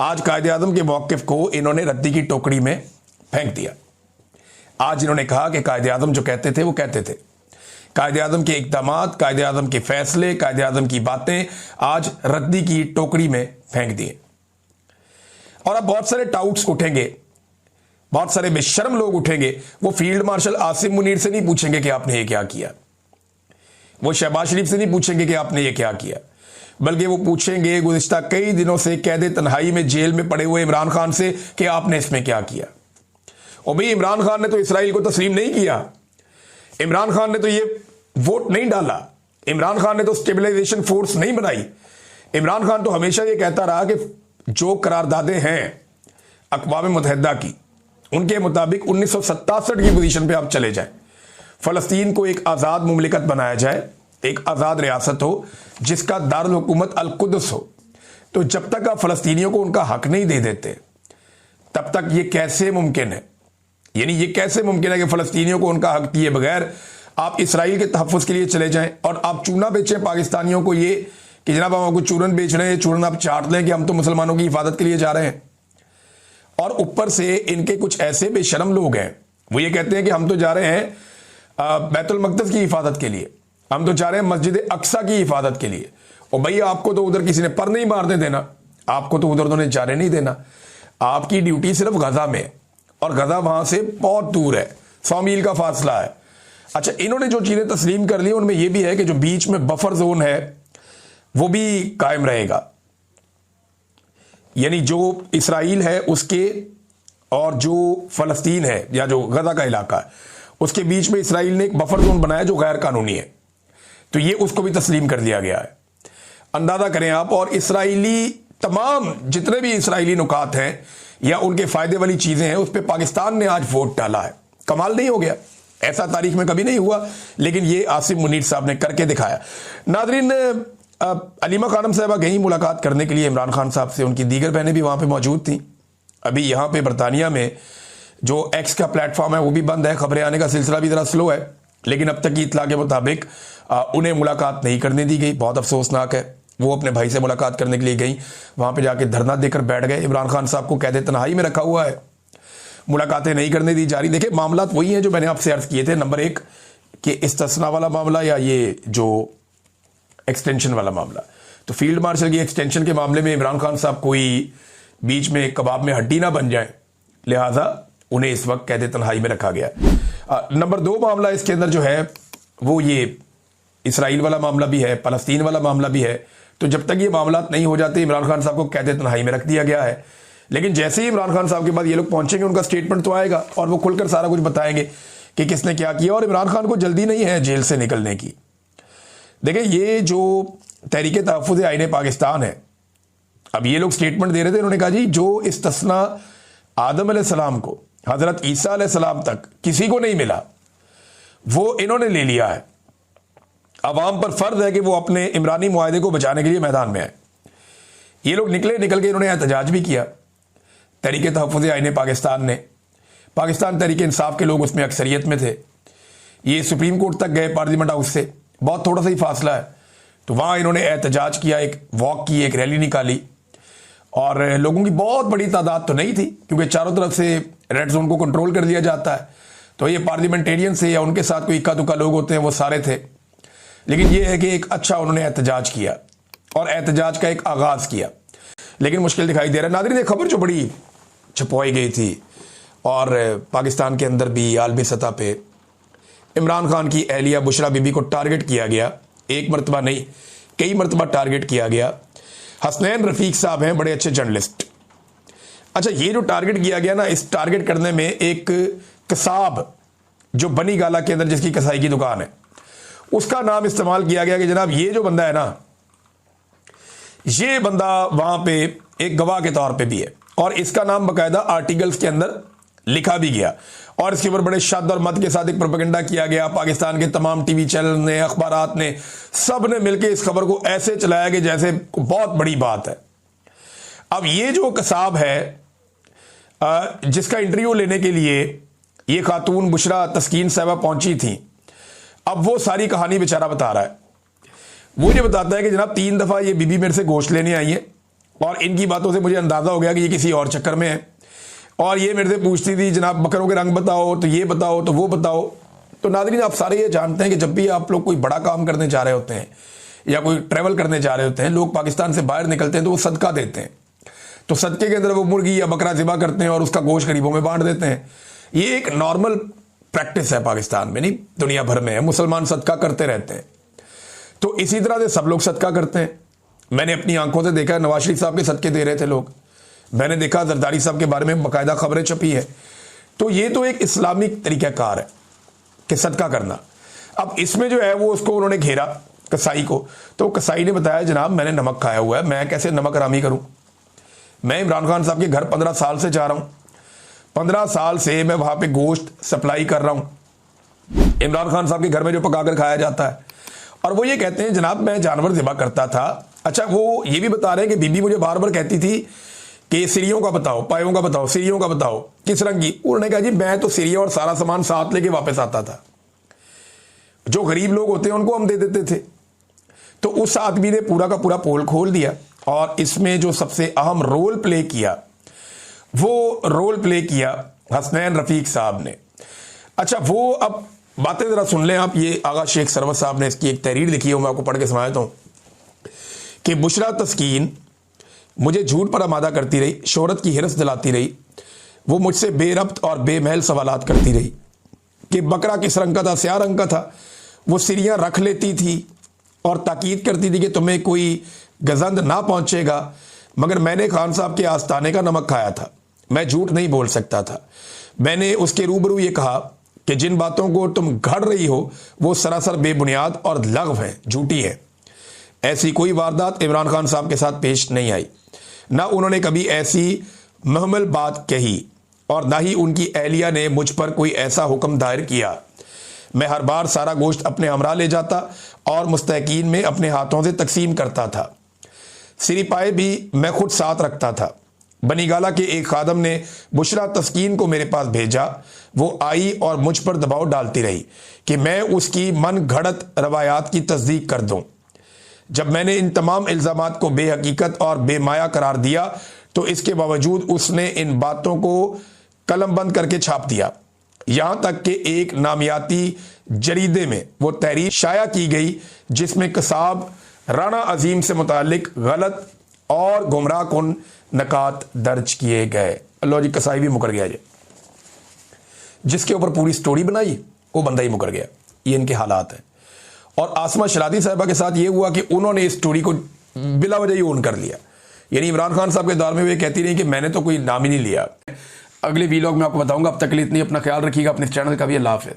आज कायदे आजम के मौक़िफ़ को इन्होंने रद्दी की टोकरी में फेंक दिया। आज इन्होंने कहा कि कायदे आजम जो कहते थे वो कहते थे। कायदे आजम के इक़दामात, कायदे आजम के फैसले, कायदे आजम की बातें आज रद्दी की टोकरी में फेंक दिए। और अब बहुत सारे टाउट्स उठेंगे, बहुत सारे बेशर्म लोग उठेंगे। वो फील्ड मार्शल आसिम मुनीर से नहीं पूछेंगे कि आपने ये क्या किया, वो शहबाज शरीफ से नहीं पूछेंगे कि आपने ये क्या किया, बल्कि वो पूछेंगे गुज़िश्ता कई दिनों से कैद तन्हाई में जेल में पड़े हुए इमरान खान से कि आपने इसमें क्या किया। और भाई इमरान खान ने तो इसराइल को तस्लीम नहीं किया, इमरान खान ने तो ये वोट नहीं डाला, इमरान खान ने तो स्टेबलाइजेशन फोर्स नहीं बनाई। इमरान खान तो हमेशा ये कहता रहा कि जो करारदादें हैं अक़वाम मुत्तहिदा की, उनके मुताबिक 1967 की पोजीशन पे आप चले जाएं, फ़लस्तीन को एक आज़ाद मुमलिकत बनाया जाए, एक आज़ाद रियासत हो जिसका दारुल हुकूमत अल-कुद्स हो। तो जब तक आप फ़लस्तीनियों को उनका हक नहीं दे देते तब तक ये कैसे मुमकिन है, यानी ये कैसे मुमकिन है कि फ़लस्तीनियों को उनका हक दिए बगैर आप इसराइल के तहफ़्फ़ुज़ के लिए चले जाएं और आप चूना बेचें पाकिस्तानियों को, ये कि जनाब हम आपको चूरन बेच रहे हैं, चूरन आप चाट लें कि हम तो मुसलमानों की हिफाजत के लिए जा रहे हैं। और ऊपर से इनके कुछ ऐसे बेशरम लोग हैं, वो ये कहते हैं कि हम तो जा रहे हैं बैतुल मक़दस की हिफाजत के लिए, हम तो जा रहे हैं मस्जिद अक्सा की हिफाजत के लिए। और भाई आपको तो उधर किसी ने पर नहीं मारने देना, आपको तो उधर उन्होंने जाने नहीं देना। आपकी ड्यूटी सिर्फ गजा में है और गजा वहां से बहुत दूर है, 100 मील का फासला है। अच्छा, इन्होंने जो चीजें तस्लीम कर ली उनमें यह भी है कि जो बीच में बफर जोन है वो भी कायम रहेगा, यानी जो इसराइल है उसके और जो फ़लस्तीन है या जो गजा का इलाका है उसके बीच में इसराइल ने एक बफर जोन बनाया जो गैर कानूनी है, तो ये उसको भी तस्लीम कर लिया गया है। अंदाजा करें आप, और इसराइली तमाम जितने भी इसराइली नुकात हैं या उनके फायदे वाली चीजें हैं उस पर पाकिस्तान ने आज वोट डाला है। कमाल नहीं हो गया? ऐसा तारीख में कभी नहीं हुआ, लेकिन ये आसिम मुनीर साहब ने करके दिखाया। नादरीन, अलीमा खानम साहबा गई मुलाकात करने के लिए इमरान खान साहब से, उनकी दीगर बहनें भी वहां पे मौजूद थी। अभी यहाँ पे बरतानिया में जो एक्स का प्लेटफॉर्म है वो भी बंद है, खबरें आने का सिलसिला भी ज़रा स्लो है, लेकिन अब तक की इतला के मुताबिक उन्हें मुलाकात नहीं करने दी गई। बहुत अफसोसनाक है। वो अपने भाई से मुलाकात करने के लिए गई, वहां पर जाके धरना देकर बैठ गए। इमरान खान साहब को कैद तन्हाई में रखा हुआ है, मुलाकातें नहीं करने दी जा रही। देखिए, मामला वही हैं जो मैंने आपसे अर्ज किए थे। नंबर एक कि इस्तिस्ना वाला मामला या ये जो एक्सटेंशन वाला मामला, तो फील्ड मार्शल की एक्सटेंशन के मामले में इमरान खान साहब कोई बीच में कबाब में हड्डी ना बन जाए, लिहाजा उन्हें इस वक्त कैद तन्हाई में रखा गया। नंबर दो मामला इसके अंदर जो है वो ये इसराइल वाला मामला भी है, फ़लस्तीन वाला मामला भी है। तो जब तक ये मामला नहीं हो जाते इमरान खान साहब को कैद तन्हाई में रख दिया गया है। लेकिन जैसे ही इमरान खान साहब के बाद ये लोग पहुंचेंगे उनका स्टेटमेंट तो आएगा और वो खुलकर सारा कुछ बताएंगे कि किसने क्या किया। और इमरान खान को जल्दी नहीं है जेल से निकलने की। देखिए, ये जो तहरीक तहफ़्फ़ुज़ आईन पाकिस्तान है, अब ये लोग स्टेटमेंट दे रहे थे, उन्होंने कहा जी जो इस्तिस्ना आदम अलैहिस्सलाम को हज़रत ईसा अलैहिस्सलाम तक किसी को नहीं मिला वो इन्होंने ले लिया है। अवाम पर फर्ज है कि वो अपने इमरानी मुआहदे को बचाने के लिए मैदान में आए। ये लोग निकल के इन्होंने एहतजाज भी किया। तहरीक तहफ़्फ़ुज़ आईन पाकिस्तान ने, पाकिस्तान तहरीक इंसाफ के लोग उसमें अक्सरियत में थे। ये सुप्रीम कोर्ट तक गए, पार्लियामेंट हाउस से बहुत थोड़ा सा ही फासला है, तो वहाँ इन्होंने एहतजाज किया, एक वॉक की, एक रैली निकाली। और लोगों की बहुत बड़ी तादाद तो नहीं थी क्योंकि चारों तरफ से रेड जोन को कंट्रोल कर दिया जाता है, तो ये पार्लियामेंटेरियन से या उनके साथ कोई इक्का दुक्का लोग होते हैं वो सारे थे। लेकिन ये है कि एक अच्छा उन्होंने एहतजाज किया और एहतजाज का एक आगाज़ किया, लेकिन मुश्किल दिखाई दे रहा है। नाज़रीन, खबर जो बड़ी छुपाई गई थी और पाकिस्तान के अंदर भी आलमी सतह पे इमरान खान की अहलिया बुशरा बीबी को टारगेट किया गया। एक मरतबा नहीं, कई मरतबा टारगेट किया गया। हसनैन रफ़ीक साहब हैं बड़े अच्छे जर्नलिस्ट। अच्छा, ये जो टारगेट किया गया ना, इस टारगेट करने में एक कसाब जो बनी गाला के अंदर जिसकी कसाई की दुकान है, उसका नाम इस्तेमाल किया गया कि जनाब ये जो बंदा है ना, ये बंदा वहां पे एक गवाह के तौर पे भी है और इसका नाम बाकायदा आर्टिकल्स के अंदर लिखा भी गया और इसके ऊपर बड़े शद और मत के साथ एक प्रोपेगेंडा किया गया। पाकिस्तान के तमाम टीवी चैनल ने, अखबारात ने, सब ने मिलकर इस खबर को ऐसे चलाया कि जैसे बहुत बड़ी बात है। अब ये जो कसाब है जिसका इंटरव्यू लेने के लिए ये खातून बुशरा तस्कीन साहबा पहुंची थी, अब वो सारी कहानी बेचारा बता रहा है। वो ये बताता है कि जनाब 3 दफा ये बीबी मेरे से गोश्त लेने आई है, और इनकी बातों से मुझे अंदाजा हो गया कि ये किसी और चक्कर में है। और ये मेरे से पूछती थी जनाब बकरों के रंग बताओ, तो ये बताओ, तो वो बताओ। तो नाज़रीन, आप सारे ये जानते हैं कि जब भी आप लोग कोई बड़ा काम करने जा रहे होते हैं या कोई ट्रैवल करने जा रहे होते हैं, लोग पाकिस्तान से बाहर निकलते हैं तो वो सदका देते हैं। तो सदके के अंदर वो मुर्गी या बकरा ज़िबा करते हैं और उसका गोश्त गरीबों में बांट देते हैं। ये एक नॉर्मल प्रैक्टिस है पाकिस्तान में, नहीं दुनिया भर में है। मुसलमान सदका करते रहते हैं, तो इसी तरह से सब लोग सदका करते हैं। मैंने अपनी आंखों से देखा, नवाज शरीफ साहब के सदके दे रहे थे लोग। मैंने देखा जरदारी साहब के बारे में बाकायदा खबरें छपी है। तो ये तो एक इस्लामिक तरीक़ाकार है कि सदका करना। अब इसमें जो है वो उसको उन्होंने घेरा कसाई को, तो कसाई ने बताया जनाब मैंने नमक खाया हुआ है, मैं कैसे नमक हरामी करूं। मैं इमरान खान साहब के घर 15 साल से जा रहा हूं, 15 साल से मैं वहां पे गोश्त सप्लाई कर रहा हूं इमरान खान साहब के घर में जो पकाकर खाया जाता है। और वो ये कहते हैं जनाब मैं जानवर ज़िबा करता था। अच्छा, वो ये भी बता रहे हैं कि बीबी मुझे बार बार कहती थी कि सिरियों का बताओ, पायों का बताओ, सिरियों का बताओ किस रंग की। उन्होंने कहा जी मैं तो सिरिया और सारा सामान साथ लेके वापस आता था, जो गरीब लोग होते हैं उनको हम दे देते थे। तो उस आदमी ने पूरा का पूरा पोल खोल दिया और इसमें जो सबसे अहम रोल प्ले किया वो रोल प्ले किया हसनैन रफीक साहब ने। अच्छा, वो अब बातें जरा सुन लें आप। ये आगा शेख सरवत साहब ने इसकी एक तहरीर लिखी है, मैं आपको पढ़ के सुनाता हूं कि बुशरा तस्कीन मुझे झूठ पर आमादा करती रही, शोहरत की हिरस दिलाती रही। वो मुझसे बेरब्त और बेमहल सवालात करती रही कि बकरा किस रंग का था, स्याह रंग का था। वो सिरियां रख लेती थी और ताकीद करती थी कि तुम्हें कोई गजंद ना पहुंचेगा, मगर मैंने खान साहब के आस्ताने का नमक खाया था, मैं झूठ नहीं बोल सकता था। मैंने उसके रूबरू ये कहा कि जिन बातों को तुम घड़ रही हो वो सरासर बेबुनियाद और लग़व है, झूठी है। ऐसी कोई वारदात इमरान खान साहब के साथ पेश नहीं आई, ना उन्होंने कभी ऐसी महमल बात कही और ना ही उनकी अहलिया ने मुझ पर कोई ऐसा हुक्म दायर किया। मैं हर बार सारा गोश्त अपने हमरा ले जाता और मुस्तहकीन में अपने हाथों से तकसीम करता था। सिरिपाए भी मैं खुद साथ रखता था। बनीगाला के एक खादम ने बुशरा तस्कीन को मेरे पास भेजा। वो आई और मुझ पर दबाव डालती रही कि मैं उसकी मन घड़त रवायात की तस्दीक कर दूं। जब मैंने इन तमाम इल्ज़ामात को बेहकीकत और बेमाया करार दिया तो इसके बावजूद उसने इन बातों को कलम बंद करके छाप दिया। यहाँ तक कि एक नामियाती जरीदे में वो तहरीर शाया की गई जिसमें कसाब राणा अजीम से मुतालिक गलत और गुमराह कुन नकात दर्ज किए गए। अल्लाह जी, कसाई भी मुकर गया। जिसके ऊपर पूरी स्टोरी बनाई वो बंदा ही मुकर गया। ये इनके हालात हैं। और आसमा शरादी साहिबा के साथ ये हुआ कि उन्होंने इस स्टोरी को बिला वजह ही ओन कर लिया। यानी इमरान खान साहब के दौर में वे कहती रही कि मैंने तो कोई नाम ही नहीं लिया। अगले वीलॉग में आपको बताऊंगा। अब तक के लिए इतनी, अपना ख्याल रखिएगा, अपने चैनल का भी। अल्लाह हाफ़िज़।